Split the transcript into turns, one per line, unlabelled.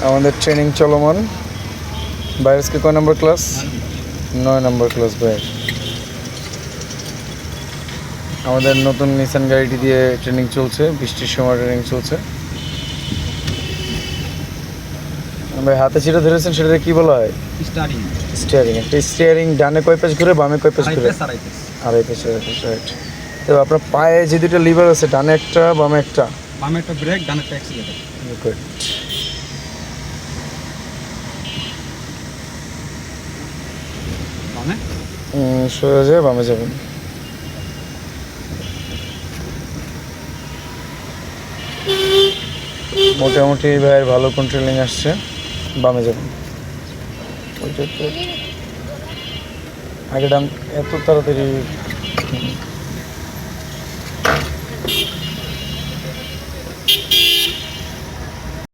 আমাদের ট্রেনিং চলমান। ভাইয়ের আজকে কয় নম্বর ক্লাস? 9 নম্বর ক্লাস ভাইয়ের। আমাদের নতুন নিসান গাড়িটি দিয়ে ট্রেনিং চলছে, বৃষ্টির সময় ট্রেনিং চলছে। ভাই হাতে যেটা ধরেছেন সেটাতে কি বলা হয়? স্টিয়ারিং। একটা স্টিয়ারিং ডানে কয় পেজ ঘুরে, বামে কয় পেজ ঘুরে? আড়াই পেজ। রাইট। তো আপনার পায়ে যে দুটো লিভার আছে, ডানে একটা বামে একটা?
বামে একটা ব্রেক, ডানে একটা অ্যাক্সিলারেটর।
গুড।
বামে
সোজা যায়, বামে যাবেন। মোটামুটি ভাইয়ের ভালো কন্ট্রোলিং আসছে। বামে যাবেন। ওইটা তো আগে ডান, এত তাড়াতাড়ি